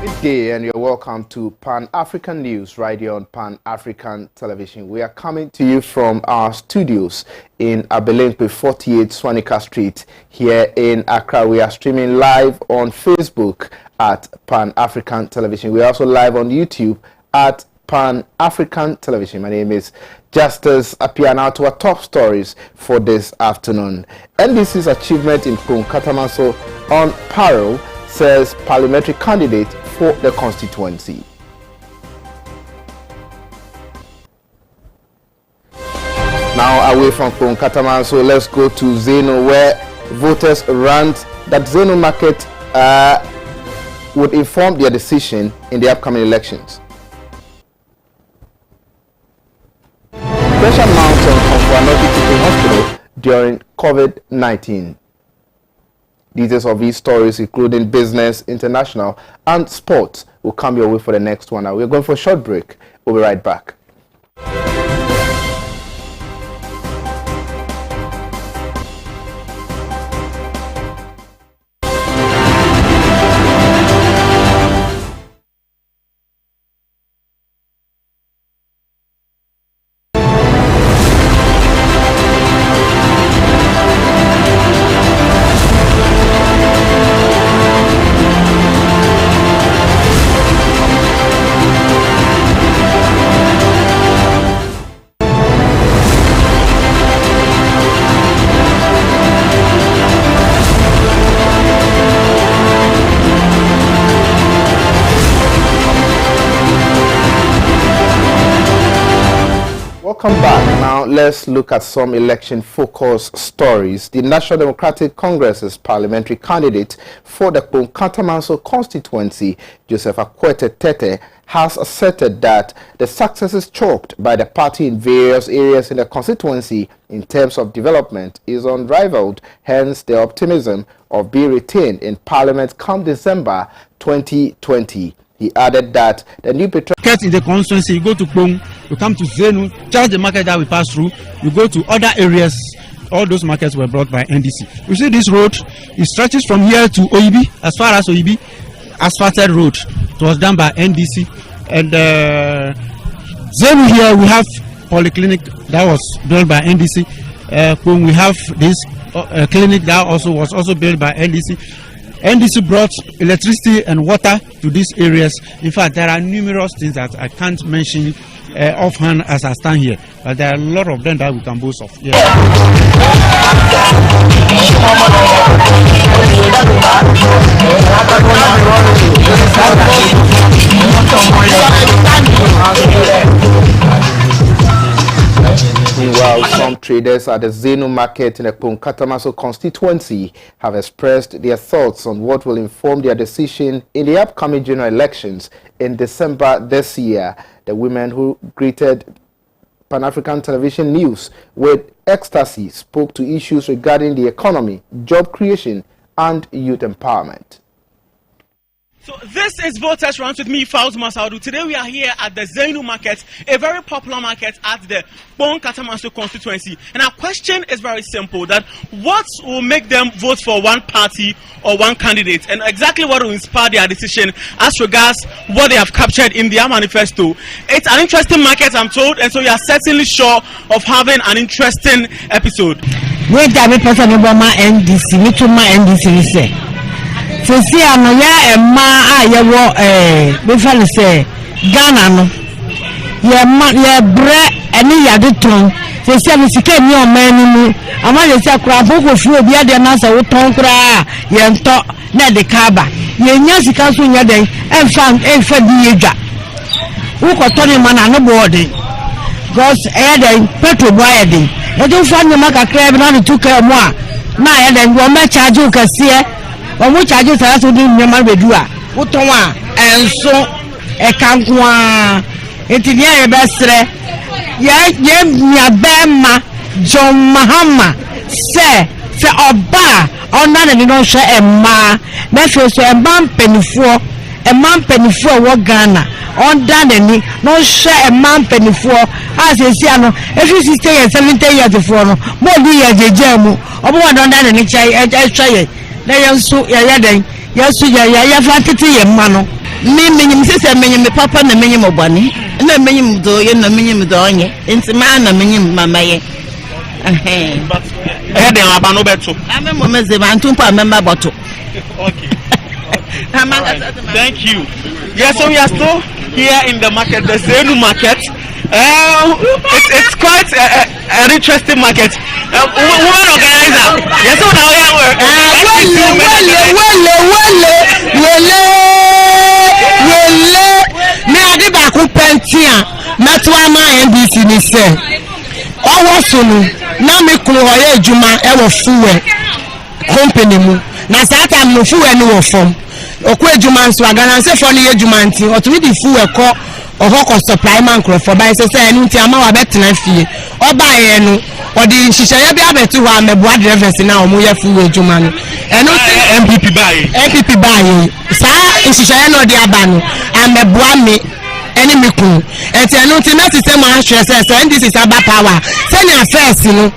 Good day and you're welcome to Pan-African News right here on Pan-African Television. We are coming to you from our studios in Abelemkpe 48 Swanika Street here in Accra. We are streaming live on Facebook at Pan-African Television. We are also live on YouTube at Pan-African Television. My name is Justice Appiah. Now to our top stories for this afternoon. NDC's achievement in Katamanso on parole, says parliamentary candidate for the constituency. Now away from Katamanso, let's go to Zeno, where voters rant that Zeno Market would inform their decision in the upcoming elections. Pressure mounts on Ntsiwaa Teaching Hospital during COVID-19. Details of these stories, including business, international, and sports, will come your way for the next 1 hour. We're going for a short break. We'll be right back. Welcome back. Now let's look at some election-focused stories. The National Democratic Congress's parliamentary candidate for the Katamanso constituency, Joseph Akwete Tete, has asserted that the success is chalked by the party in various areas in the constituency in terms of development is unrivaled, hence the optimism of being retained in Parliament come December 2020. He added that the new petrol in the constituency, you go to Pong, you come to Zenu, just the market that we pass through, you go to other areas. All those markets were brought by NDC. You see this road, it stretches from here to Oibi, as far as Oibi, asphalted road. It was done by NDC. And Zenu here, we have polyclinic that was built by NDC. Pong, we have this clinic that was also built by NDC. NDC brought electricity and water to these areas. In fact, there are numerous things that I can't mention offhand as I stand here, but there are a lot of them that we can boast of. Yeah. Meanwhile, some traders at the Zeno market in the Katamanso constituency have expressed their thoughts on what will inform their decision in the upcoming general elections in December this year. The women who greeted Pan-African Television News with ecstasy spoke to issues regarding the economy, job creation, and youth empowerment. So this is Voters Rounds with me, Fauzma Saudu. Today we are here at the Zenu market, a very popular market at the Katamanso constituency. And our question is very simple, that what will make them vote for one party or one candidate, and exactly what will inspire their decision as regards what they have captured in their manifesto. It's an interesting market, I'm told, and so we are certainly sure of having an interesting episode. Wait, NDC, so see, I'm a before say Ghana no ye bread any yadeton. So see, I'm sick of your man. I'm going to say, crab, who flew the other answer with tongue cry, ye and talk, not the caba. Ye nyasi council your day and found a for the age. Who got Tony man on the body? God's adding petrol boying. I don't find the market crab and took care of more. Now, then, one match I do can see it. When we charge us to do Yaman Bedua, Utoma, and so a Kankwa, it's in your best. Ya Bema, John Mahama, say, Oba, or none and you don't share a ma, that's also a man penny for what Ghana, on Danny, no share a man penny for, as a Siano, if you stay at 70 years before, more years a germ, or more than that, and I try it. They are so ya flatty mano. me say me papa na me obani na me do ye na me do onye enti ma na me mama ye but they are no better. I'm a meze man tumpa member bottle. Okay. Thank you. Yes, so we are still here in the market, the Zenu market. It's quite an interesting market. Woman organizer. Yes, so now we are. Me adi ba ku pentia metwa ma NBC ni se owo sunu na me kuro hoye adwuma e wo fuwe company mu na sata mu fuwe ni wo fom okwa adwuma nso agana se fo ni adwuma nti otumi di fuwe ko ohoko supply man kuro for by se enu nti ama wa betena fie oba ye no odi nhihye bi abetu ho ameboa drivers na omo ye fuwe adwuma no enu MPP baye sa nhihye no di aba no ameboa me any miku enti enu nti na system ahwe se this is about power senior first no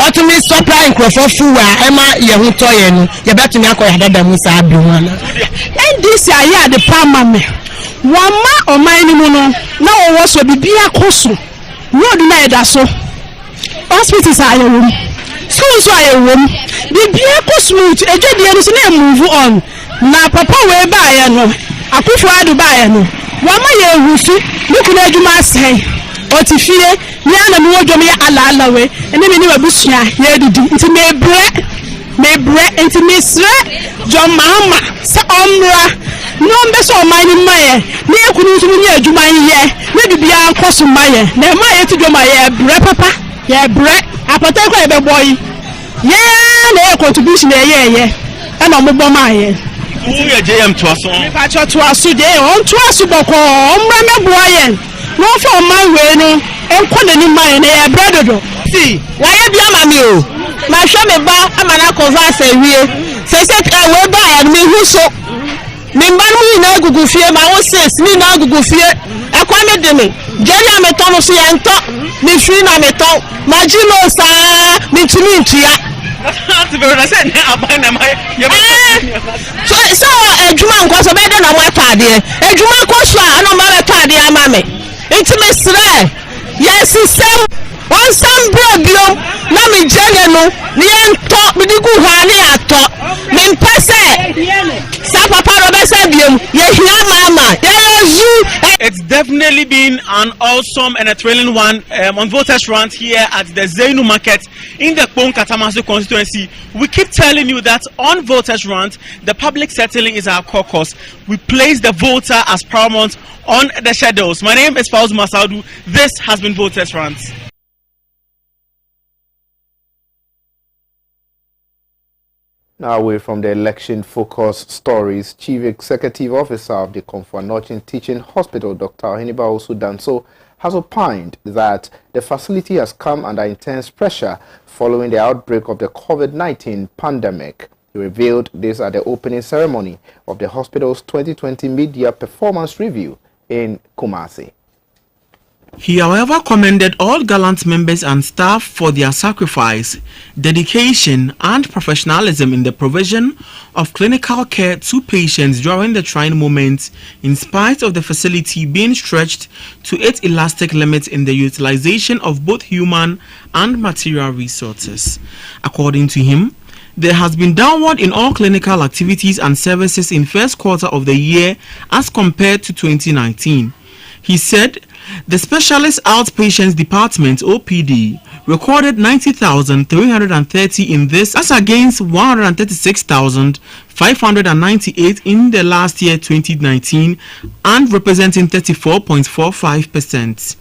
otumi supply microphone fuwa ema ye hu to ye no ye betumi akoya dada mu sa abi hu ana and this aye the palma me wama oman ni mu no na wo so bibia koso road na eda so hospitals aye wo schools aye wo bibia koso ejodie no so na move on na papa we ba aye no akufo adu ba aye no wama ye husu lukuna adwuma sai otifie ni ana mi wodwo me ala we ene me ni wabusua ye didi nti mebre nti mesre John Mahama sa omra no mbe so mani maye ni ekunu nso ni adwuma ye na bibia nkoso maye na maye ti dwoma ye bre papa ye bre apata ko ebe boy ye na contribution ye ana mo bo maye Uye JM Twaso. If I Twaso de on Twaso boko omra me boyen. No for man we no enko na ni man na ya bredo. See, why e bia ma mi o. Ma hwe me ba amana converse awie. Se we ba ya me hu so. Me ba no na gugu fie ma wo ses ni na gugu fie. E kwa me de me. Jeri me ton so ya nto. Me firi na me ton. Ma jino sa me tumi ntua. So ejuma nkoso be de na mo etade ejuma koso a na mo etade ama me ntime sre yes sem on sam problem na me jene no ni ento me digu ha ni ato me mpese sa papa ro be se biem ye hia mama ye It's definitely been an awesome and a thrilling one on voters rant here at the Zenu market in the Kpong Katamaso constituency. We keep telling you that on voters rant, the public certainly is our caucus. We place the voter as paramount on the shadows. My name is Fawz Masaudu. This has been Voters Rant. Now away from the election-focused stories, Chief Executive Officer of the Komfo-Anokye Teaching Hospital, Dr. Oheniba Osu-Danso, has opined that the facility has come under intense pressure following the outbreak of the COVID-19 pandemic. He revealed this at the opening ceremony of the hospital's 2020 Media Performance Review in Kumasi. He, however, commended all gallant members and staff for their sacrifice, dedication, and professionalism in the provision of clinical care to patients during the trying moments, in spite of the facility being stretched to its elastic limits in the utilization of both human and material resources. According to him, there has been downward in all clinical activities and services in first quarter of the year as compared to 2019. He said the Specialist Outpatients Department (OPD) recorded 90,330 in this, as against 136,598 in the last year 2019, and representing 34.45%.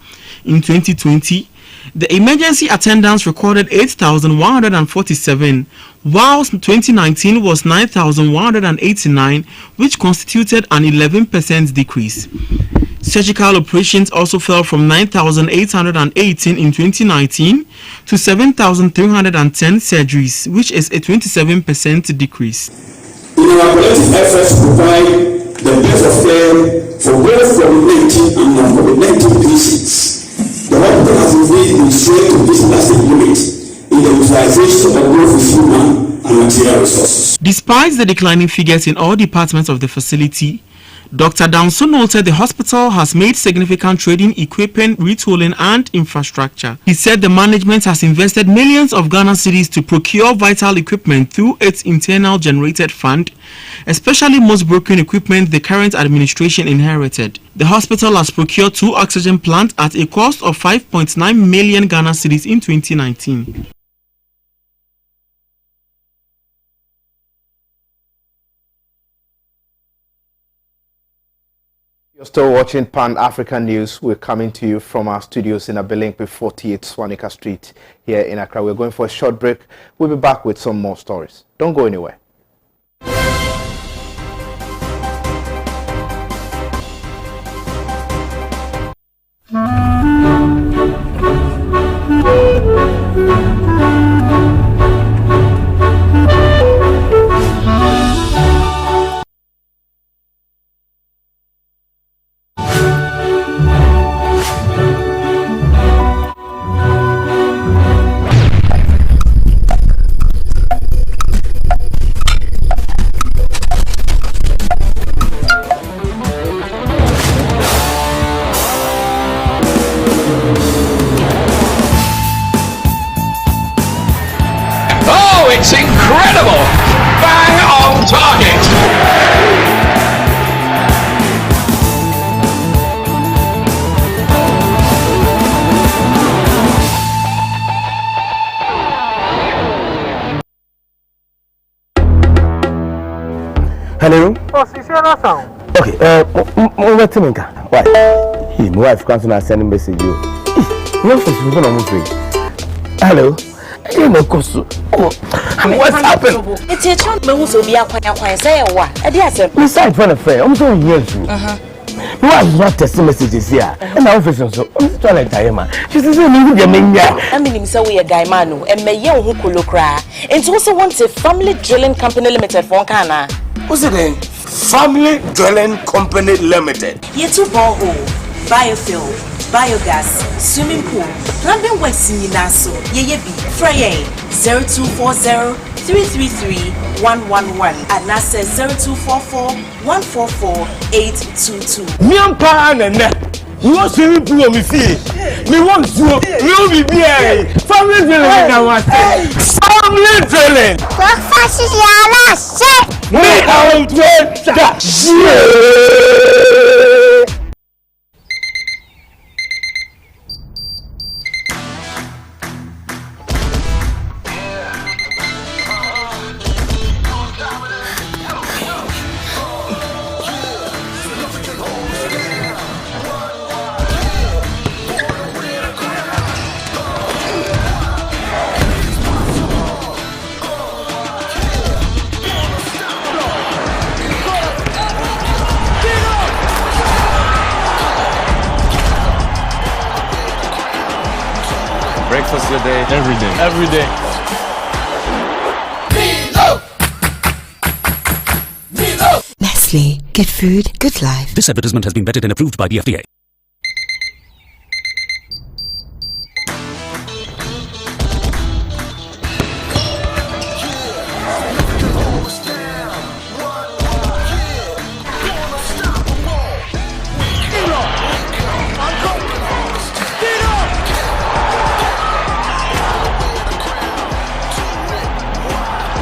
In 2020, the emergency attendance recorded 8,147, whilst 2019 was 9,189, which constituted an 11% decrease. Surgical operations also fell from 9,818 in 2019 to 7,310 surgeries, which is a 27% decrease. In our collective efforts to provide the best of care for both COVID-19 and non-COVID-19 patients, the hospital has indeed been straight to this elastic limit in the utilization of both human and material resources. Despite the declining figures in all departments of the facility, Dr. Downson noted the hospital has made significant trading, equipment, retooling, and infrastructure. He said the management has invested millions of Ghana cedis to procure vital equipment through its internal generated fund, especially most broken equipment the current administration inherited. The hospital has procured 2 oxygen plants at a cost of 5.9 million Ghana cedis in 2019. You're still watching Pan-African News. We're coming to you from our studios in Abilinkpe 48 Swanika Street here in Accra. We're going for a short break. We'll be back with some more stories. Don't go anywhere. It's incredible! Bang on target! Hello? Oh, Sisiana sound. Okay, wait a minute. Why? My wife comes and send a message. Hello? What's happened? It's a child who's will be a quiet say what? A dear sir. Besides, one affair, I'm so here too. Why is not testing messages here? And my office also. I'm trying to tell you, she says, I mean, so we a guy manu and may young who could look cry. And also wants a family drilling company limited for Ghana. What's it then? Family Drilling Company Limited. Ye two borehole, biofuel, biogas, swimming pool, plumbing works in Naso, ye be, Frey 0240-333-111 and NASA 0244-144-822. Miampa and you want swimming pool on me see? Me want to, you be here. Family Drilling now. Family Drilling. Breakfast is your last shit. Me out with that shit. Breakfast your day. Every day. Every day. Nestle. Good food, good life. This advertisement has been vetted and approved by the FDA.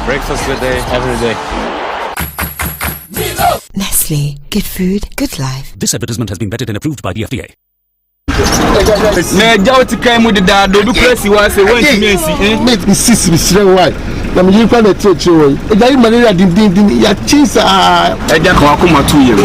Breakfast your day. Every day. Nestle. Good food, good life. This advertisement has been vetted and approved by the FDA. Na jawti kai mu da do presi wa se wanti mensi Make me sis me sre why. Na me yifa na teche wo. E dai malaria din ya chisa. E da kwa kuma 2 years.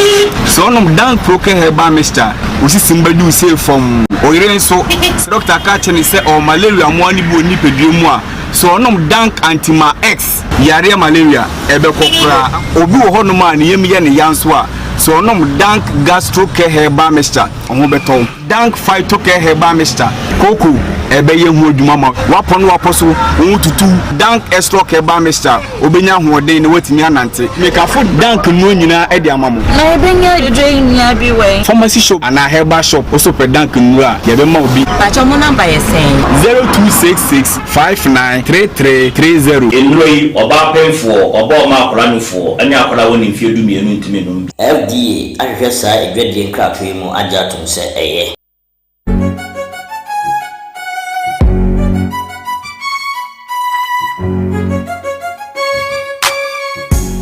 So no dan proke heba mister. Osi simbadu say from oyire so doctor ka cheni say o malaria mo ani bu oni pedue mu a. So no dank antima X yare malaria ebe kokura obi wo hono ma ne yemi ye ne yanso a. So no dank gastro care heba mister. Omo beton dank phyto care heba mister. Koko, Ebeye Mudumama, Wapon Waposo, Untutu, Dank Estok Eba Mr. Obenya Hode in Wetimian Nante. Make a food Dank Munina Ediamamo. I bring you drain everywhere. Pharmacy shop and a herba shop also per Dank Nura, Yabemo be. But your number is saying 0266 593330. In Ray, Oba Penfo, Oba Mark Ranufo, and Yakura if you do me an intimate. FDA, I just say a great crack to him, Ajatum say,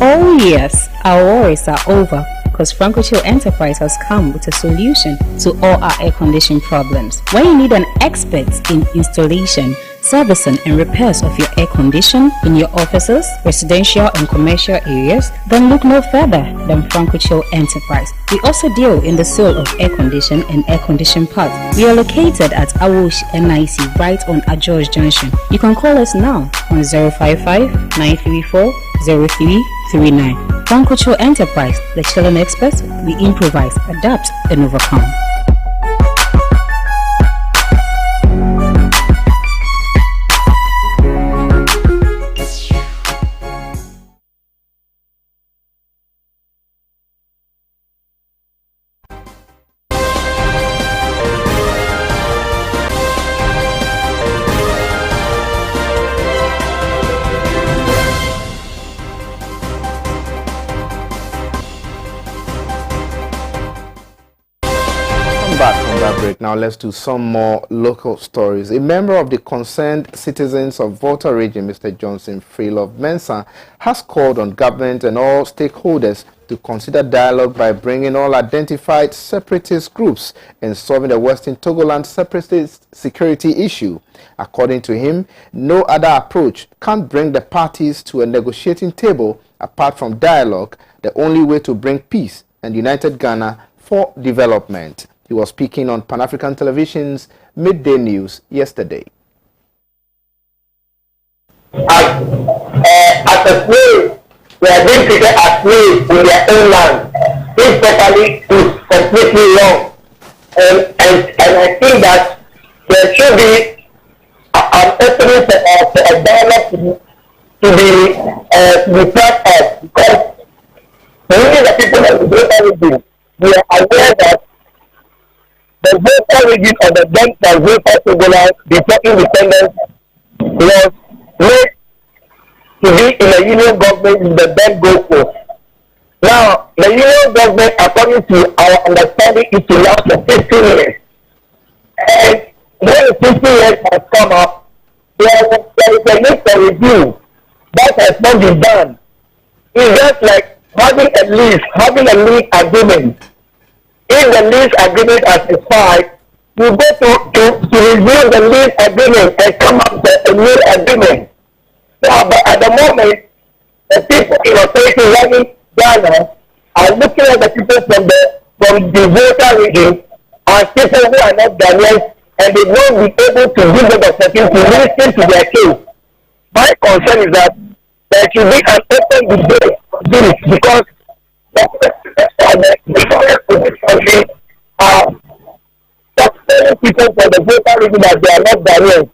Oh yes, our worries are over because Francochill Enterprise has come with a solution to all our air conditioning problems. When you need an expert in installation, servicing and repairs of your air condition in your offices, residential and commercial areas, then look no further than Francochill Enterprise. We also deal in the sale of air condition and air condition parts. We are located at Awosh NIC right on Ajoj Junction. You can call us now on 055-934-0339. Francochill Enterprise, the chilling experts, we improvise, adapt and overcome. Now let's do some more local stories. A member of the Concerned Citizens of Volta region, Mr. Johnson Freelove Mensah, has called on government and all stakeholders to consider dialogue by bringing all identified separatist groups in solving the Western Togoland separatist security issue. According to him, no other approach can bring the parties to a negotiating table apart from dialogue, the only way to bring peace and united Ghana for development. He was speaking on Pan-African Television's Midday News yesterday. As a slave, we are being treated as slaves in their own land. This totally is completely wrong. And I think that there should be an opening for a dialogue to be part of, because many of the people of the Volta region, we are aware that the Volta region of the Volta Togoland before independence was made to be in a union government in the then Gold Coast. Now, the union government, according to our understanding, is to last for 15 years. And when the 15 years has come up, there is a need for review. That has not been done. It's just like having a lease agreement. If the lease agreement has expired, you go to review the lease agreement and come up with a new agreement. Now, but at the moment, the people in authority running Ghana are looking at the people from the Volta region as people who are not Ghanaians, and they won't be able to give them the opportunity to listen to their case. My concern is that there should be an open debate on this, because the foreign country are telling people from the Volta region that they are not Ghanaians.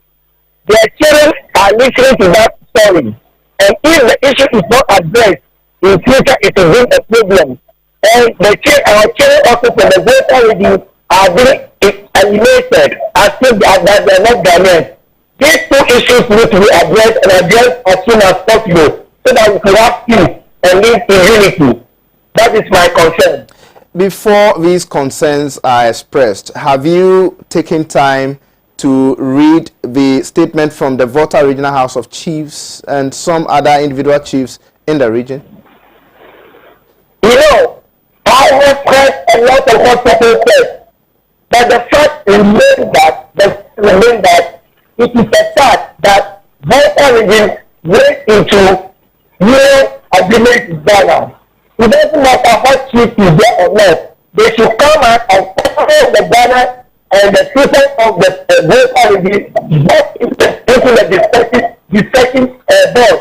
Their children are listening to that story. And if the issue is not addressed, in future it will bring a problem. And our children also from the Volta region are being eliminated as if that they are not Ghanaians. These two issues need to be addressed and addressed as soon as possible so that we can have peace and live in unity. That is my concern. Before these concerns are expressed, have you taken time to read the statement from the Volta Regional House of Chiefs and some other individual chiefs in the region? You know, I have heard a lot of what people say, but the fact remains that it is a fact that Volta region went into new agreement with Ghana. It doesn't matter what chief is there or not. They should come out and follow the Ghana and the future of the Volta region back into the discussion board.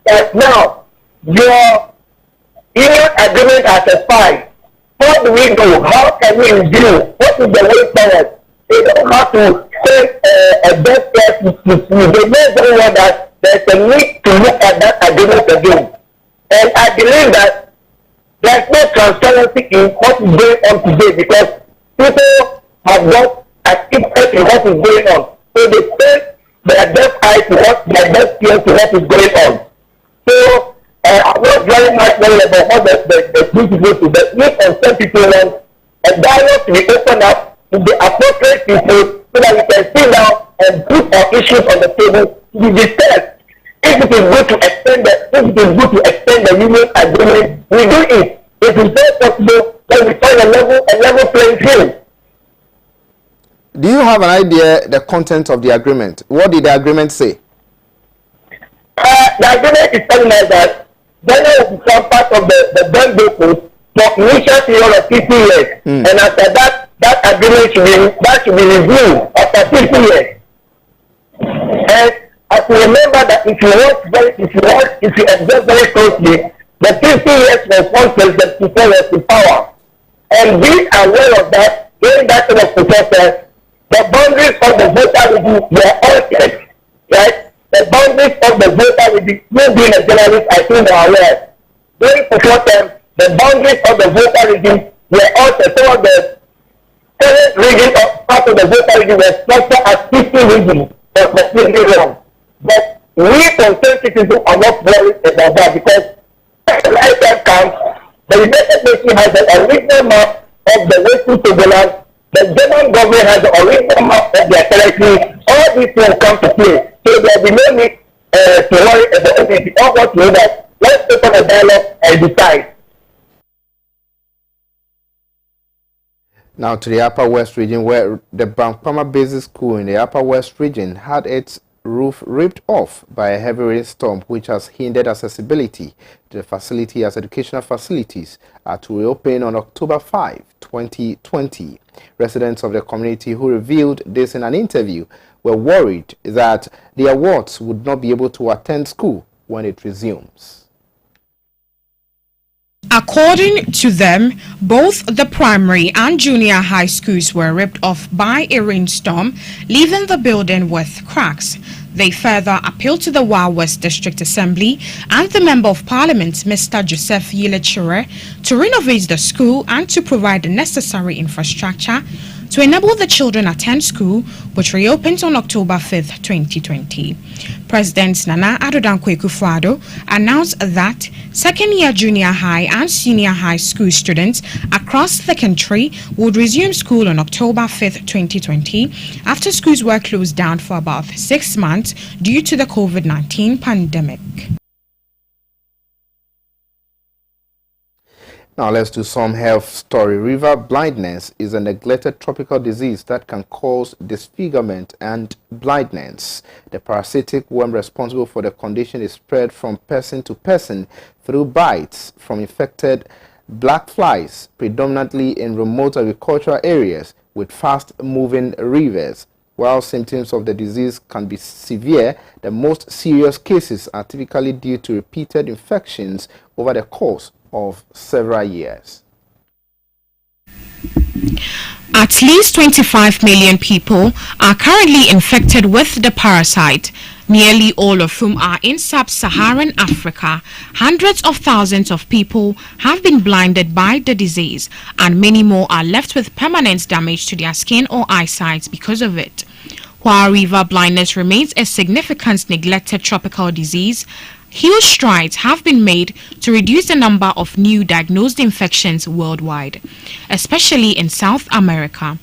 But now, your union agreement has expired. What do we do? How can we review? What is the way forward? They don't have to extend a death care to they know very well that there's a need to look at that agreement again. And I believe that there's no transparency in what is going on today because people have got an interest in what is going on. So they spend their deaf eye to what their deaf ear to what is going on. So I'm not very much worried about what the people to the need on some people want a dialogue to be opened up to the appropriate people so that we can sit down and put our issues on the table to be discussed. If it is good to extend the union agreement, we do it. It is very possible that we find a level playing field. Do you have an idea the content of the agreement? What did the agreement say? The agreement is telling us that Ghana will become part of the bank business for initial period of 50 years. And after that agreement should be reviewed after 50 years. And as you remember that if you observe very closely, the 50 years was one president before was in power. And we are aware of that during that kind of process. The boundaries of the voter regime were altered, right? The boundaries of the voter regime, you being a journalist, I think are aware. During the short term, the boundaries of the voter regime were altered. Some of the current region of part of the voter regime were structured as 50 regions. That's completely wrong. But we concerned citizens are not worried about that because the right time comes, the United Nations has an original map of the way to the land. The German government has the original map of their territory. All these things come to play. So there will be no need to worry about anything. All what we know that let's open a dialogue and decide. Now to the Upper West region, where the Bankpama Basic School in the Upper West region had its roof ripped off by a heavy rainstorm, which has hindered accessibility to the facility, as educational facilities are to reopen on October 5, 2020. Residents of the community who revealed this in an interview were worried that the awards would not be able to attend school when it resumes. According to them, both the primary and junior high schools were ripped off by a rainstorm, leaving the building with cracks. They further appealed to the Wa West District Assembly and the Member of Parliament, Mr. Joseph Yile-Chure, to renovate the school and to provide the necessary infrastructure to enable the children attend school, which reopens on October 5th, 2020. President Nana Addo Dankwa Akufo-Addo announced that second-year junior high and senior high school students across the country would resume school on October 5th, 2020, after schools were closed down for about 6 months due to the COVID-19 pandemic. Now let's do some health story. River blindness is a neglected tropical disease that can cause disfigurement and blindness. The parasitic worm responsible for the condition is spread from person to person through bites from infected black flies, predominantly in remote agricultural areas with fast-moving rivers. While symptoms of the disease can be severe, the most serious cases are typically due to repeated infections over the course of several years. At least 25 million people are currently infected with the parasite, nearly all of whom are in sub-Saharan Africa. Hundreds of thousands of people have been blinded by the disease, and many more are left with permanent damage to their skin or eyesight because of it. While river blindness remains a significant neglected tropical disease, huge strides have been made to reduce the number of new diagnosed infections worldwide, especially in South America.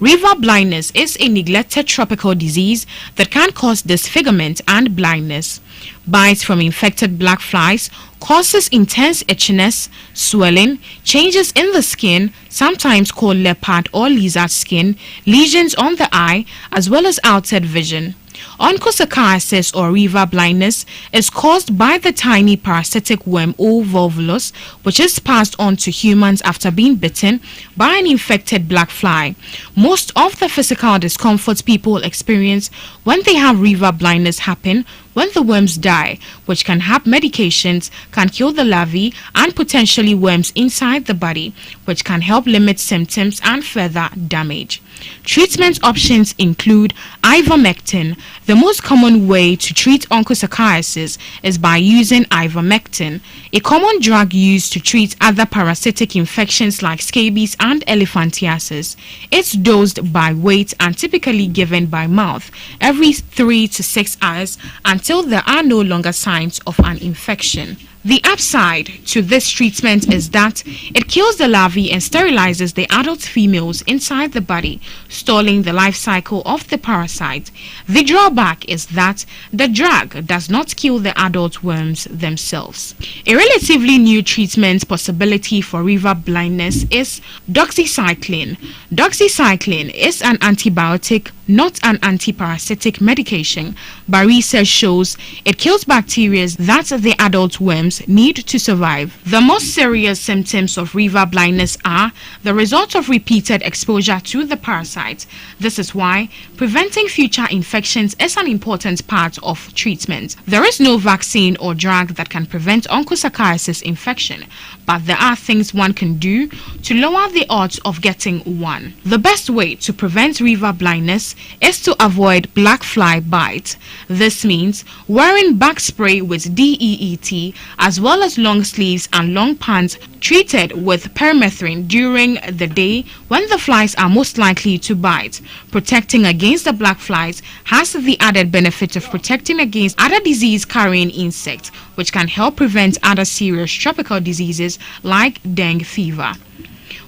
River blindness is a neglected tropical disease that can cause disfigurement and blindness. Bites from infected black flies causes intense itchiness, swelling, changes in the skin, sometimes called leopard or lizard skin, lesions on the eye, as well as altered vision. Onchocerciasis or river blindness is caused by the tiny parasitic worm or volvulus, which is passed on to humans after being bitten by an infected black fly. Most of the physical discomforts people experience when they have river blindness happen when the worms die, which can have medications, can kill the larvae and potentially worms inside the body, which can help limit symptoms and further damage. Treatment options include ivermectin. The most common way to treat onchocerciasis is by using ivermectin, a common drug used to treat other parasitic infections like scabies and elephantiasis. It's dosed by weight and typically given by mouth every 3 to 6 hours until there are no longer signs of an infection. The upside to this treatment is that it kills the larvae and sterilizes the adult females inside the body, stalling the life cycle of the parasite. The drawback is that the drug does not kill the adult worms themselves. A relatively new treatment possibility for river blindness is doxycycline. Doxycycline is an antibiotic, not an antiparasitic medication, but research shows it kills bacteria that the adult worms need to survive. The most serious symptoms of river blindness are the result of repeated exposure to the parasite. This is why preventing future infections is an important part of treatment. There is no vaccine or drug that can prevent onchocerciasis infection, but there are things one can do to lower the odds of getting one. The best way to prevent river blindness is to avoid black fly bite. This means wearing back spray with DEET as well as long sleeves and long pants treated with permethrin during the day when the flies are most likely to bite. Protecting against the black flies has the added benefit of protecting against other disease-carrying insects, which can help prevent other serious tropical diseases like dengue fever.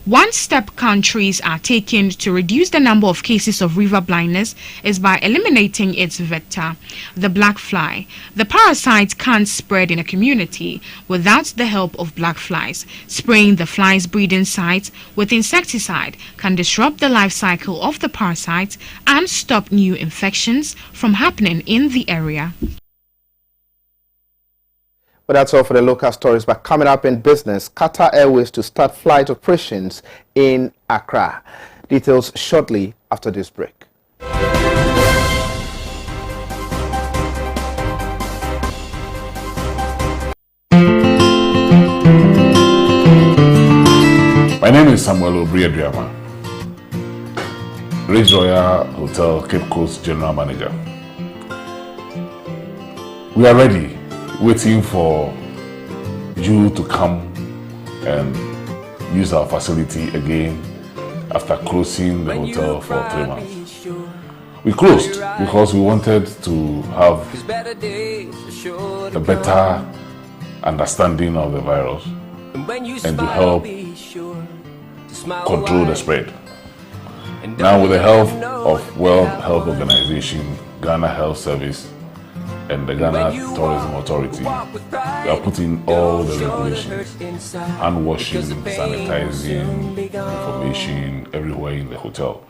One step countries are taking to reduce the number of cases of river blindness is by eliminating its vector, the black fly. The parasite can't spread in a community without the help of black flies. Spraying the fly's breeding sites with insecticide can disrupt the life cycle of the parasite and stop new infections from happening in the area. But that's all for the local stories. But coming up in business, Qatar Airways to start flight operations in Accra. Details shortly after this break. My name is Samuel Obriadriama, Ridge Royal Hotel Cape Coast General Manager. We are ready, waiting for you to come and use our facility again after closing the hotel for 3 months. We closed because we wanted to have a better understanding of the virus and to help control the spread. Now, with the help of World Health Organization, Ghana Health Service, and the Ghana Tourism Authority, we are putting all the regulations, hand washing, sanitizing, information everywhere in the hotel,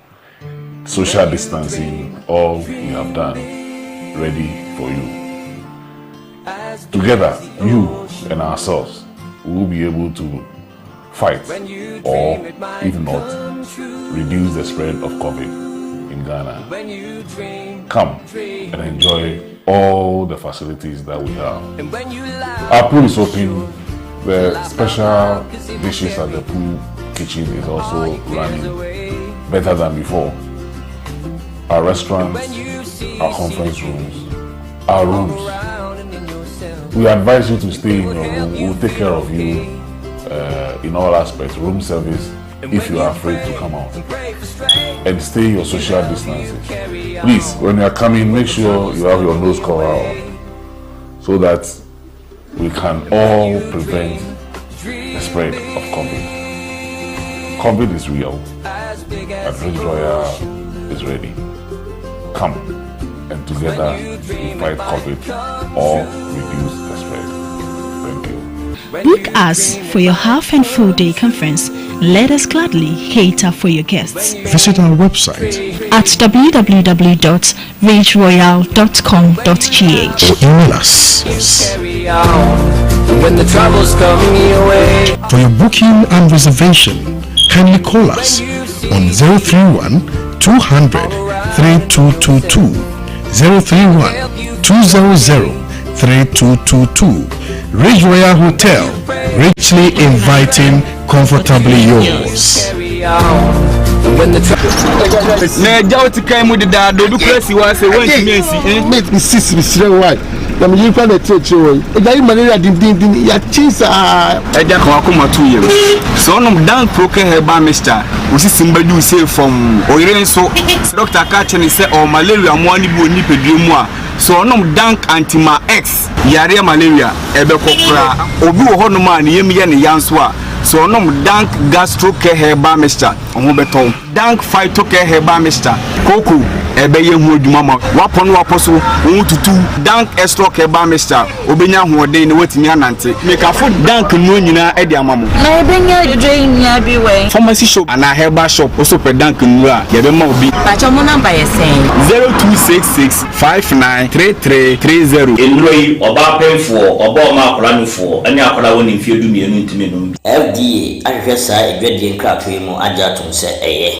social distancing, all we have done, ready for you. Together, you and ourselves, we will be able to fight, or if not, reduce the spread of COVID in Ghana. Come and enjoy all the facilities that we have. Our pool is open. The special dishes at the pool kitchen is also running better than before. Our restaurants, our conference rooms, our rooms. We advise you to stay in your room. We'll take care of you in all aspects, room service, if you are afraid to come out. And stay your social distancing. Please, when you are coming, make sure you have your nose cover on so that we can all prevent the spread of COVID. COVID is real, and Ridge Royal is ready. Come, and together we fight COVID or reduce the spread. Thank you. Book us for your half and full day conference. Let us gladly cater for your guests. Visit our website at www.ridgeroyal.com.gh or email us. When the troubles come your way. For your booking and reservation, kindly call us on 031 200 3222 031-200-3222. Ridge Royal Hotel, richly inviting, comfortably yours. Na jauti kai mu da do press wa say when me see make me sis me sire why na me yin plan the church way e ga malaria din ya chisa e da ko akoma 2 years so no dan proke herba mister usi simbadu say from oyire so doctor ka chene say o malaria mo ani bi oni pedue mu a so no dank antima x yare malaria e be kokura obi wo hono ma ne yem ye ne yanso a so no dank gastro care herba mister omo beton dank phyto care herba mister koko ebe ye hu adwuma ma wapon waposo won tutu dank extra care herba mister obenya hu oden ne watimi anante make afo dank no nyina e di amamo na ebenya dwedwe nya bi we pharmacy shop and a herba shop also pe dank nu a ye be ma obi ba cho mo number ye sen 0266593330 enroi oba penfo oba ma akora nufo ani akora woni mfie du mienu ntime no FDA ahwehwɛ saa edwadie nkratwe mu agya atom sɛ ɛyɛ.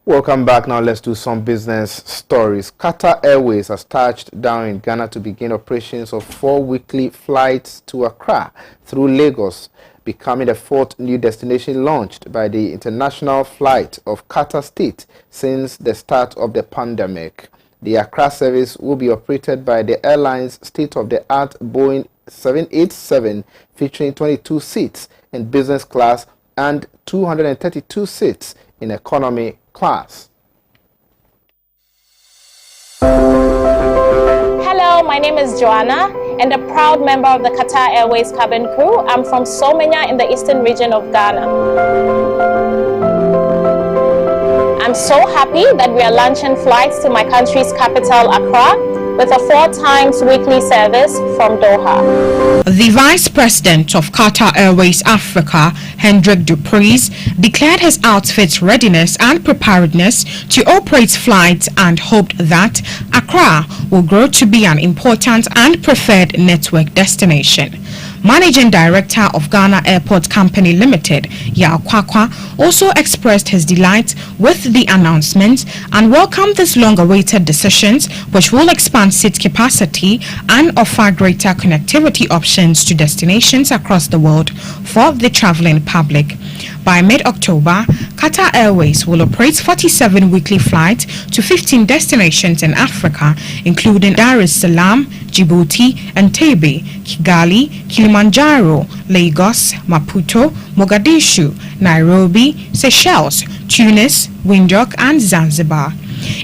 Welcome back. Now let's do some business stories. Qatar Airways has touched down in Ghana to begin operations of 4 weekly flights to Accra through Lagos, becoming the 4th new destination launched by the international flight of Qatar State since the start of the pandemic. The Accra service will be operated by the airline's state-of-the-art Boeing 787 featuring 22 seats in business class and 232 seats in economy class. Hello, my name is Joanna and a proud member of the Qatar Airways cabin crew. I'm from Somenya in the eastern region of Ghana. I'm so happy that we are launching flights to my country's capital, Accra, with a 4 times weekly service from Doha. The Vice President of Qatar Airways Africa, Hendrik Dupreez, declared his outfit's readiness and preparedness to operate flights and hoped that Accra will grow to be an important and preferred network destination. Managing Director of Ghana Airport Company Limited, Yao Kwakwa, also expressed his delight with the announcement and welcomed this long-awaited decisions, which will expand seat capacity and offer greater connectivity options to destinations across the world for the traveling public. By mid-October, Qatar Airways will operate 47 weekly flights to 15 destinations in Africa, including Dar es Salaam, Djibouti, Entebbe, Kigali, Kilimanjaro, Lagos, Maputo, Mogadishu, Nairobi, Seychelles, Tunis, Windhoek, and Zanzibar.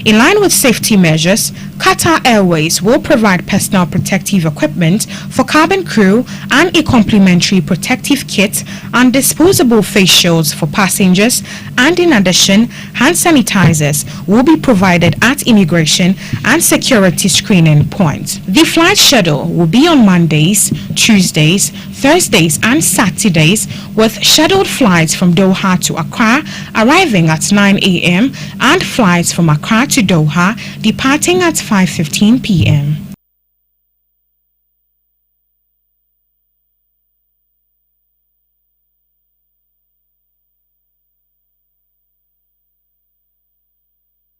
In line with safety measures, Qatar Airways will provide personal protective equipment for cabin crew and a complimentary protective kit and disposable face shields for passengers, and in addition, hand sanitizers will be provided at immigration and security screening points. The flight schedule will be on Mondays, Tuesdays, Thursdays and Saturdays, with scheduled flights from Doha to Accra arriving at 9 a.m. and flights from Accra to Doha departing at 5:15 p.m.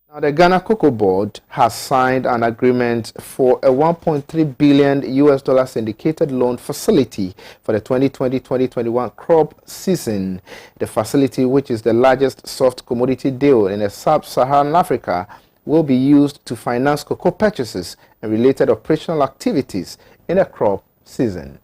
Now, the Ghana Cocoa Board has signed an agreement for a $1.3 billion syndicated loan facility for the 2020-2021 crop season. The facility, which is the largest soft commodity deal in sub-Saharan Africa, will be used to finance cocoa purchases and related operational activities in the crop season.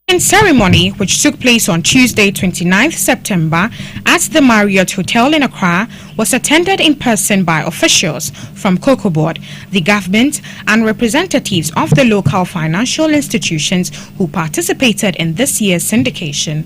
In ceremony, which took place on Tuesday, 29th September at the Marriott Hotel in Accra, was attended in person by officials from Cocoa Board, the government, and representatives of the local financial institutions who participated in this year's syndication.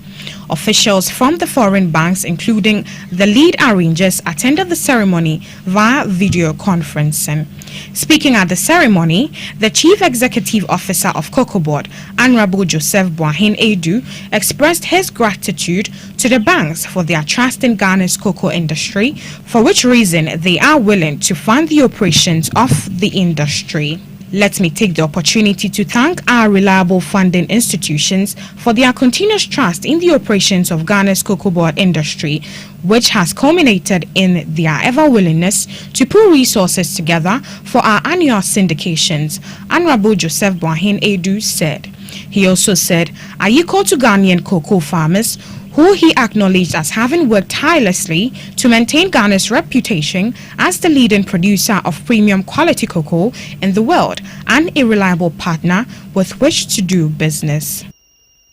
Officials from the foreign banks, including the lead arrangers, attended the ceremony via video conferencing. Speaking at the ceremony, the Chief Executive Officer of Cocoa Board, Honorable Joseph Bois, Boahen Edu expressed his gratitude to the banks for their trust in Ghana's cocoa industry, for which reason they are willing to fund the operations of the industry. Let me take the opportunity to thank our reliable funding institutions for their continuous trust in the operations of Ghana's cocoa board industry, which has culminated in their ever-willingness to pool resources together for our annual syndications, Honorable Joseph Boahen Edu said. He also said, "Ayiko to Ghanaian cocoa farmers, who he acknowledged as having worked tirelessly to maintain Ghana's reputation as the leading producer of premium quality cocoa in the world and a reliable partner with which to do business."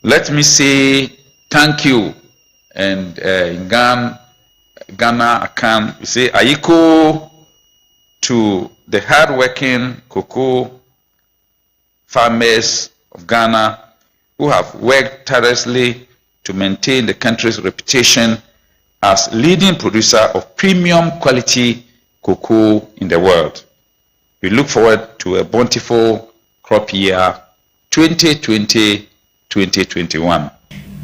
Let me say thank you, and in Ghana I can say ayiko to the hard-working cocoa farmers of Ghana who have worked tirelessly to maintain the country's reputation as leading producer of premium quality cocoa in the world. We look forward to a bountiful crop year 2020-2021.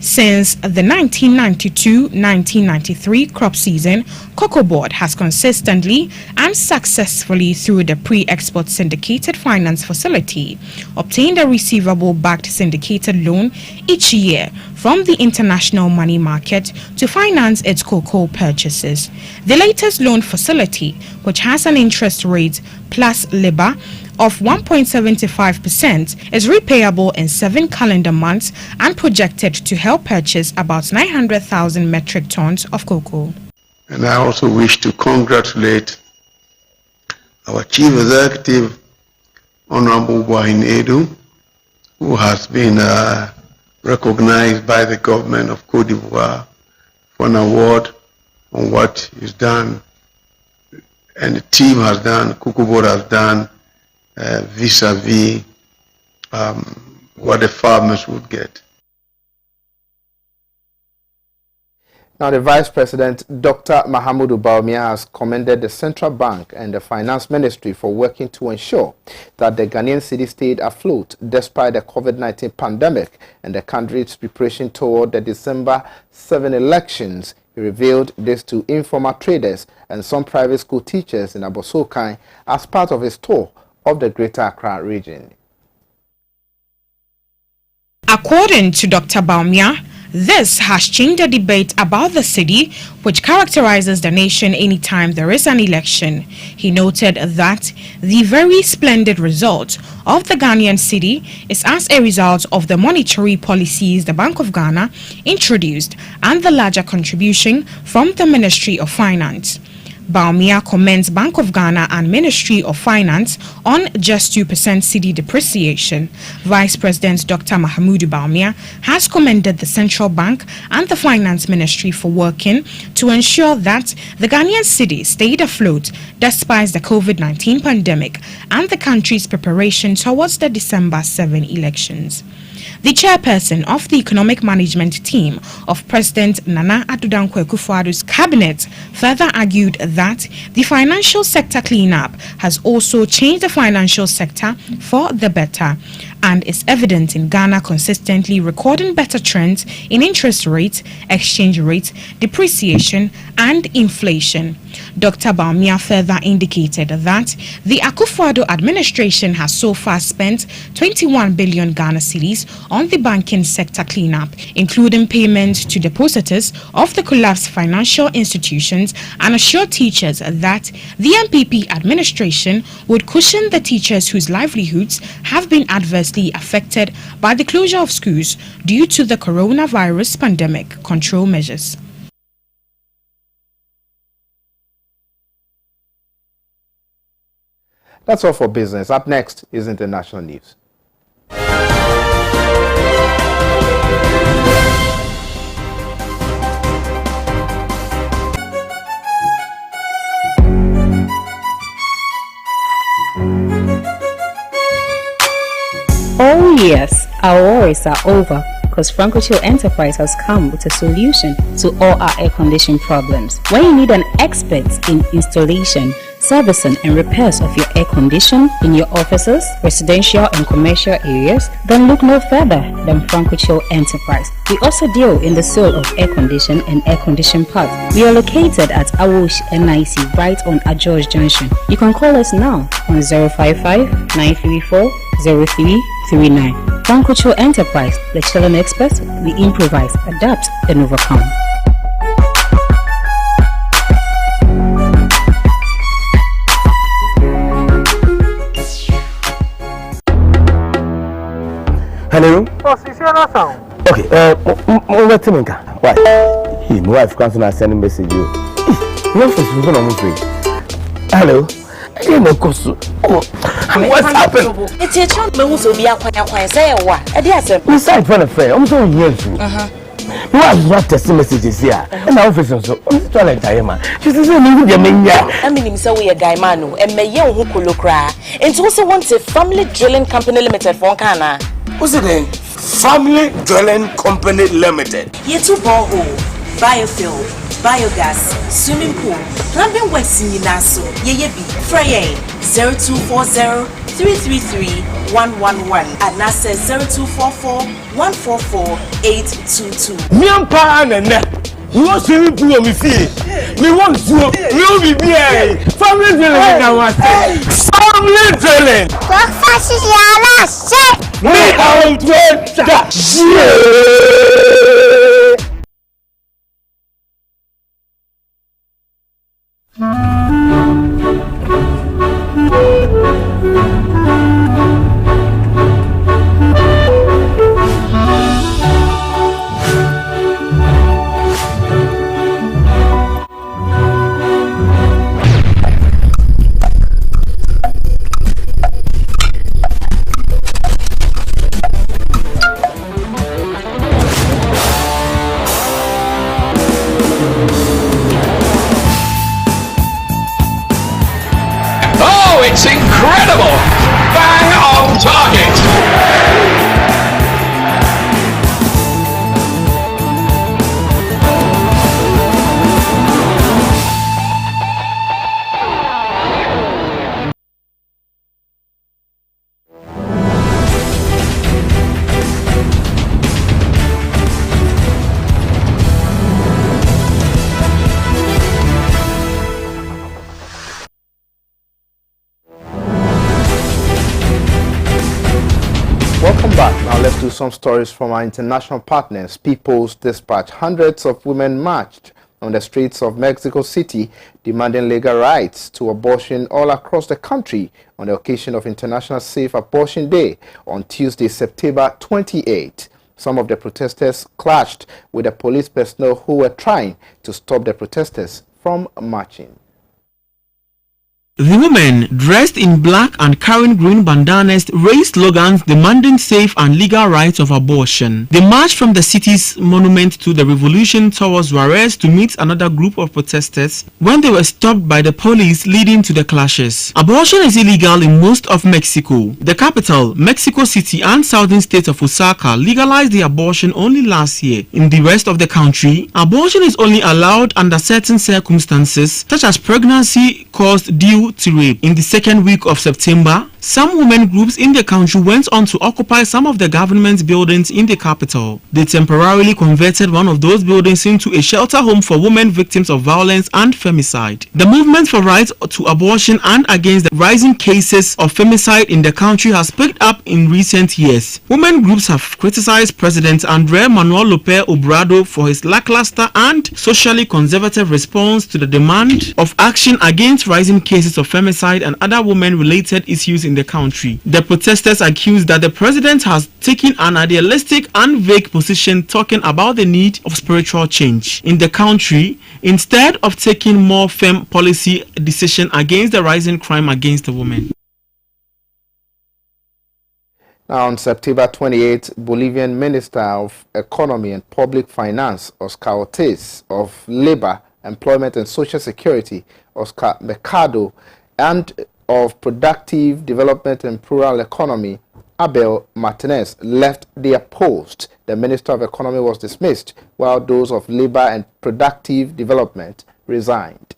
Since the 1992-1993 crop season, Cocoa Board has consistently and successfully, through the pre-export syndicated finance facility, obtained a receivable-backed syndicated loan each year from the international money market to finance its cocoa purchases. The latest loan facility, which has an interest rate plus LIBOR of 1.75%, is repayable in 7 calendar months and projected to help purchase about 900,000 metric tons of cocoa. And I also wish to congratulate our Chief Executive, Honorable Boahen Edu, who has been recognized by the government of Cote d'Ivoire for an award on what he's done, and the team has done, Cocoa Board has done, vis-a-vis what the farmers would get. Now, the Vice President, Dr. Mahamudu Bawumia, has commended the Central Bank and the Finance Ministry for working to ensure that the Ghanaian city stayed afloat despite the COVID-19 pandemic and the country's preparation toward the December 7 elections. He revealed this to informal traders and some private school teachers in Abosokai as part of his tour of the Greater Accra region. According to Dr. Bawumia, this has changed the debate about the city, which characterizes the nation anytime there is an election. He noted that the very splendid result of the Ghanaian city is as a result of the monetary policies the Bank of Ghana introduced and the larger contribution from the Ministry of Finance. Bawumia commends Bank of Ghana and Ministry of Finance on just 2% cedi depreciation. Vice President Dr. Mahamudu Bawumia has commended the Central Bank and the Finance Ministry for working to ensure that the Ghanaian cedi stayed afloat despite the COVID-19 pandemic and the country's preparation towards the December 7 elections. The chairperson of the economic management team of President Nana Addo Dankwa Akufo-Addo's cabinet further argued that the financial sector cleanup has also changed the financial sector for the better and is evident in Ghana consistently recording better trends in interest rates, exchange rates, depreciation and inflation. Dr. Bawumia further indicated that the Akufo-Addo administration has so far spent 21 billion Ghana cedis on the banking sector cleanup, including payments to depositors of the collapsed financial institutions, and assured teachers that the MPP administration would cushion the teachers whose livelihoods have been adversely affected by the closure of schools due to the coronavirus pandemic control measures. That's all for business. Up next is international news. Oh yes, our worries are over because Francochill Enterprise has come with a solution to all our air conditioning problems. When you need an expert in installation, servicing and repairs of your air condition in your offices, residential and commercial areas, then look no further than Franco Enterprise. We also deal in the sale of air condition and air condition parts. We are located at Awosh NIC right on Ajoj Junction. You can call us now on 055-934-0339. Franco Enterprise, the children experts, we improvise, adapt and overcome. Hello? Oh, Sisiana sound. Okay, wait a minute. Why? My wife comes and send a message you. What's hello? What's happened? It's a child who will be a quiet say what? A dear sir. We side for a fair. I'm so here too. You have not tested messages here. And my office also. I'm trying to tell you, she says, I mean, so we a guy manu and may young who could look cry. And also wants a family drilling company limited for Kana. What's it then? Family Drilling Company Limited. Ye two borehole, biofuel, biogas, swimming pool, plumbing works in Naso, ye be Frey 0240-333-111 and NASA 0244-144-822. Miampa and what swimming pool we see? We want to be here. Family Drilling now. Family Drilling. Breakfast is your last shit. Me out with that shit. It's incredible! Bang on target! Welcome back. Now let's do some stories from our international partners. People's Dispatch. Hundreds of women marched on the streets of Mexico City demanding legal rights to abortion all across the country on the occasion of International Safe Abortion Day on Tuesday, September 28. Some of the protesters clashed with the police personnel who were trying to stop the protesters from marching. The women, dressed in black and carrying green bandanas, raised slogans demanding safe and legal rights of abortion. They marched from the city's monument to the Revolution towards Juarez to meet another group of protesters when they were stopped by the police, leading to the clashes. Abortion is illegal in most of Mexico. The capital, Mexico City, and southern state of Oaxaca legalized the abortion only last year. In the rest of the country, abortion is only allowed under certain circumstances, such as pregnancy caused due to rape. In the second week of September, some women groups in the country went on to occupy some of the government buildings in the capital. They temporarily converted one of those buildings into a shelter home for women victims of violence and femicide. The movement for rights to abortion and against the rising cases of femicide in the country has picked up in recent years. Women groups have criticized President Andrés Manuel López Obrador for his lackluster and socially conservative response to the demand of action against rising cases of femicide and other women-related issues in the country. The protesters accused that the president has taken an idealistic and vague position talking about the need of spiritual change in the country instead of taking more firm policy decision against the rising crime against the women. Now, on September 28, Bolivian Minister of Economy and Public Finance, Oscar Ortiz, of Labor, Employment and Social Security, Oscar Mercado, and of Productive Development and Rural Economy, Abel Martinez, left their post. The Minister of Economy was dismissed, while those of Labor and Productive Development resigned.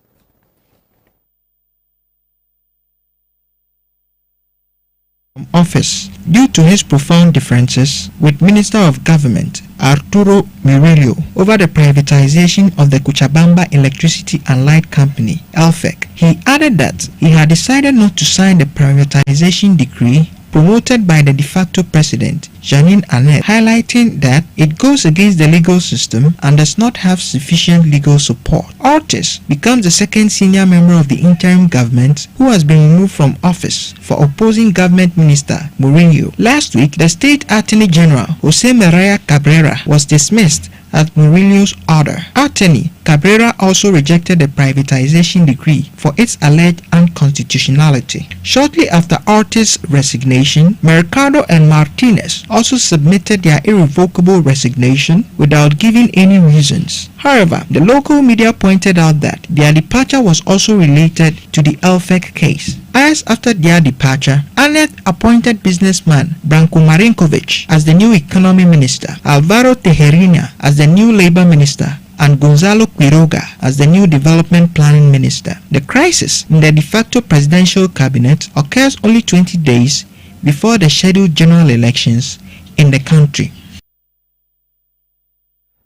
office due to his profound differences with Minister of Government Arturo Murillo over the privatization of the Cochabamba Electricity and Light Company, ELFEC. He added that he had decided not to sign the privatization decree promoted by the de facto president, Janine Annette, highlighting that it goes against the legal system and does not have sufficient legal support. Ortiz becomes the second senior member of the interim government who has been removed from office for opposing government minister Murillo. Last week, the state attorney general, Jose Maria Cabrera, was dismissed at Murillo's order. Attorney Cabrera also rejected the privatization decree for its alleged unconstitutionality. Shortly after Ortiz's resignation, Mercado and Martinez also submitted their irrevocable resignation without giving any reasons. However, the local media pointed out that their departure was also related to the ELFEC case. Hours after their departure, Annette appointed businessman Branko Marinkovic as the new economy minister, Alvaro Tejerina as the new labor minister, and Gonzalo Quiroga as the new development planning minister. The crisis in the de facto presidential cabinet occurs only 20 days before the scheduled general elections in the country.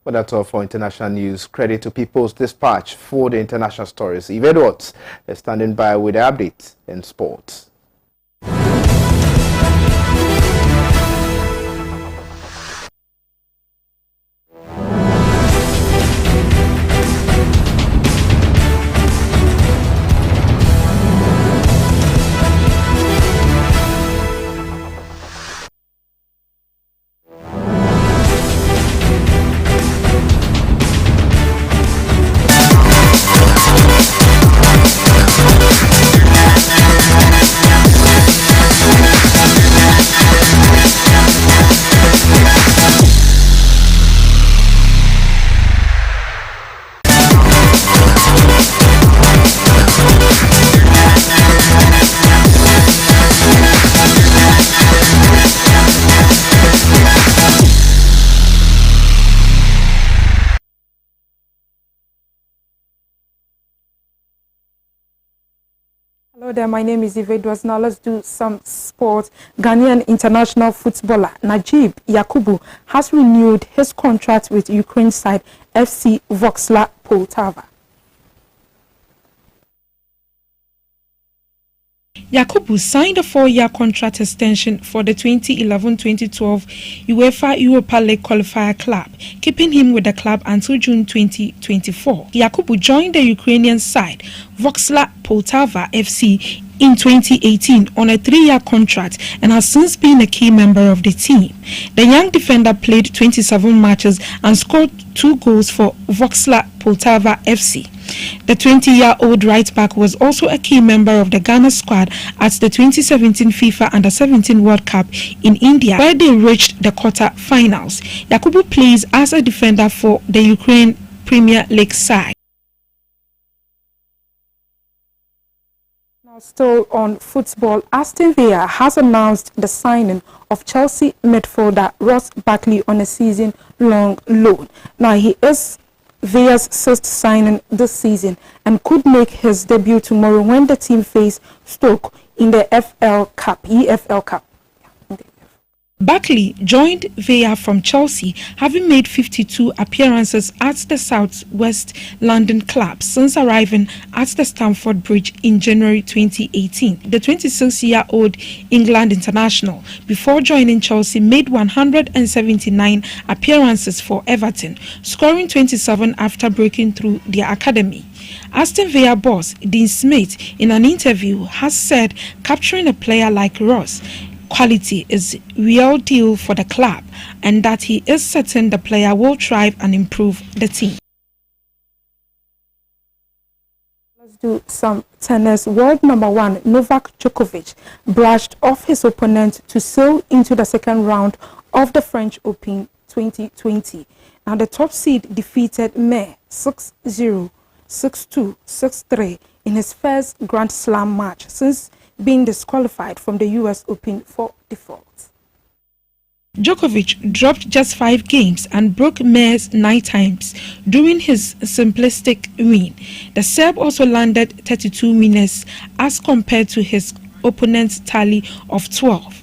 Well, that's all for international news. Credit to People's Dispatch for the international stories. Eve Edwards is standing by with the updates in sports. Hello there, my name is Eve Edwards. Now let's do some sports. Ghanaian international footballer Najib Yakubu has renewed his contract with Ukraine side FC Voxla Poltava. Yakubu signed a 4-year contract extension for the 2011-2012 UEFA Europa League qualifier club, keeping him with the club until June 2024. Yakubu joined the Ukrainian side, Voxla Poltava FC, in 2018 on a 3-year contract and has since been a key member of the team. The young defender played 27 matches and scored 2 goals for Voxla Poltava FC. The 20-year-old right-back was also a key member of the Ghana squad at the 2017 FIFA Under-17 World Cup in India, where they reached the quarter-finals. Yakubu plays as a defender for the Ukraine Premier League side. Still on football, Aston Villa has announced the signing of Chelsea midfielder Ross Barkley on a season-long loan. Now, he is Villa's 6th signing this season and could make his debut tomorrow when the team face Stoke in the EFL Cup. Barkley joined Villa from Chelsea, having made 52 appearances at the South West London club since arriving at the Stamford Bridge in January 2018. The 26-year-old England international, before joining Chelsea, made 179 appearances for Everton, scoring 27 after breaking through their academy. Aston Villa boss Dean Smith, in an interview, has said capturing a player like Ross quality is real deal for the club and that he is certain the player will thrive and improve the team. Let's do some tennis. World number 1 Novak Djokovic brushed off his opponent to sail into the second round of the French Open 2020. Now the top seed defeated May 6-0, 6-2, 6-3 in his first Grand Slam match since being disqualified from the US Open for default. Djokovic dropped just 5 games and broke May's 9 times during his simplistic win. The Serb also landed 32 winners as compared to his opponent's tally of 12.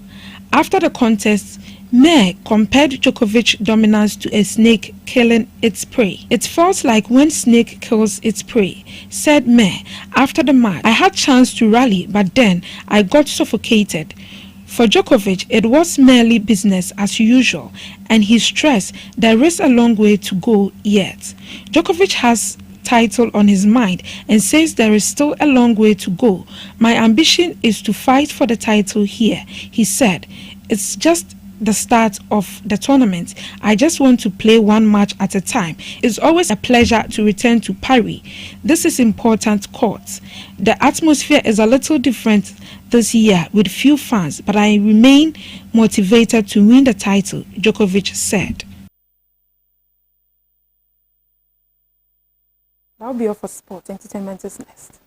After the contest, May compared Djokovic's dominance to a snake killing its prey. It felt like when snake kills its prey, said May after the match. I had chance to rally, but then I got suffocated. For Djokovic, it was merely business as usual, and he stressed there is a long way to go yet. Djokovic has title on his mind and says there is still a long way to go. My ambition is to fight for the title here, he said. It's just the start of the tournament. I just want to play one match at a time. It's always a pleasure to return to Paris. This is important court. The atmosphere is a little different this year with few fans, but I remain motivated to win the title, Djokovic said. That'll be all for sport. Entertainment is next.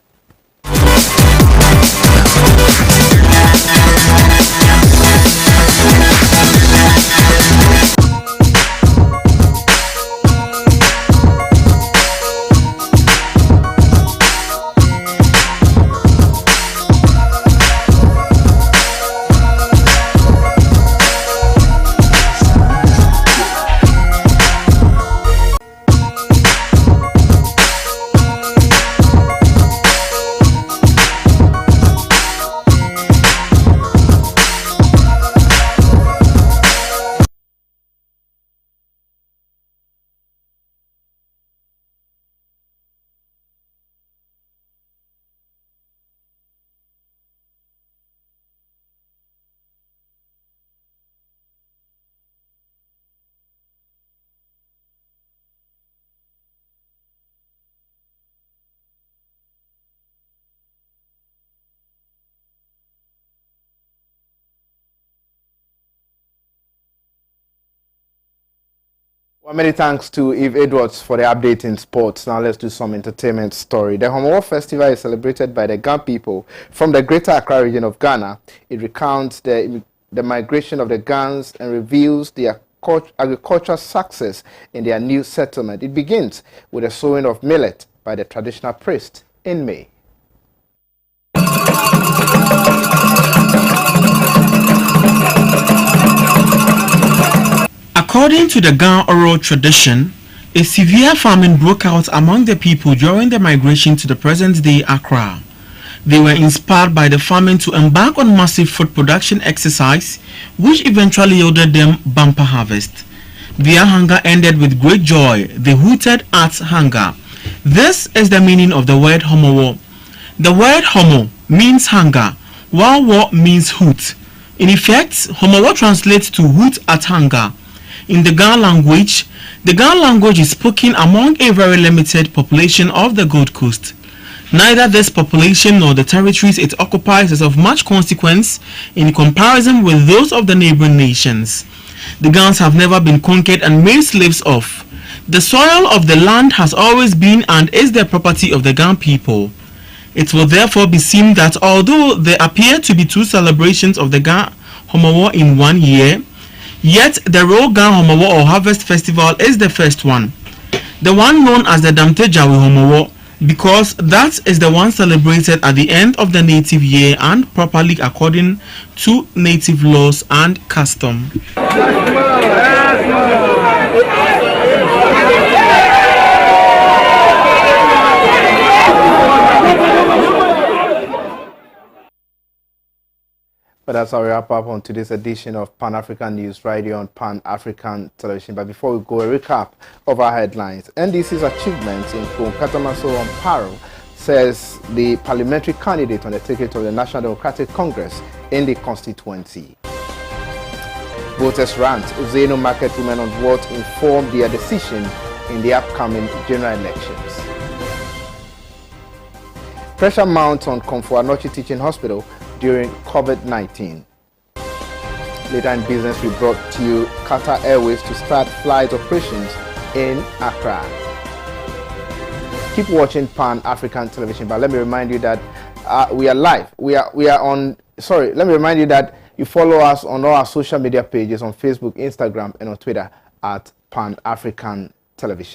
Well, many thanks to Eve Edwards for the update in sports. Now let's do some entertainment story. The Homowo Festival is celebrated by the Ga people from the Greater Accra region of Ghana. It recounts the migration of the Gans and reveals their agricultural success in their new settlement. It begins with the sowing of millet by the traditional priest in May. According to the Ga oral tradition, a severe famine broke out among the people during the migration to the present-day Accra. They were inspired by the famine to embark on massive food production exercise, which eventually yielded them bumper harvest. Their hunger ended with great joy. They hooted at hunger. This is the meaning of the word Homowo. The word Homo means hunger, while Wo means hoot. In effect, Homowo translates to hoot at hunger. In the Ga language is spoken among a very limited population of the Gold Coast. Neither this population nor the territories it occupies is of much consequence in comparison with those of the neighboring nations. The Gans have never been conquered and made slaves of. The soil of the land has always been and is the property of the Ga people. It will therefore be seen that although there appear to be two celebrations of the Ga Homowo in 1 year, yet the Royal Ga Homowo or Harvest Festival is the first one. The one known as the Damtejawi Homowo, because that is the one celebrated at the end of the native year and properly according to native laws and custom. But that's our wrap up on today's edition of Pan-African News right here on Pan-African Television. But before we go, a recap of our headlines. NDC's achievements in Katamaso Amparo says the parliamentary candidate on the ticket of the National Democratic Congress in the constituency. Voters rant. Uzeno market women on what informed their decision in the upcoming general elections. Pressure mounts on Komfo Anokye Teaching Hospital during COVID-19. Later in business, we brought to you Qatar Airways to start flight operations in Accra. Keep watching Pan-African Television, but let me remind you that we are live. We are on. Sorry, let me remind you that you follow us on all our social media pages on Facebook, Instagram, and on Twitter at Pan-African Television.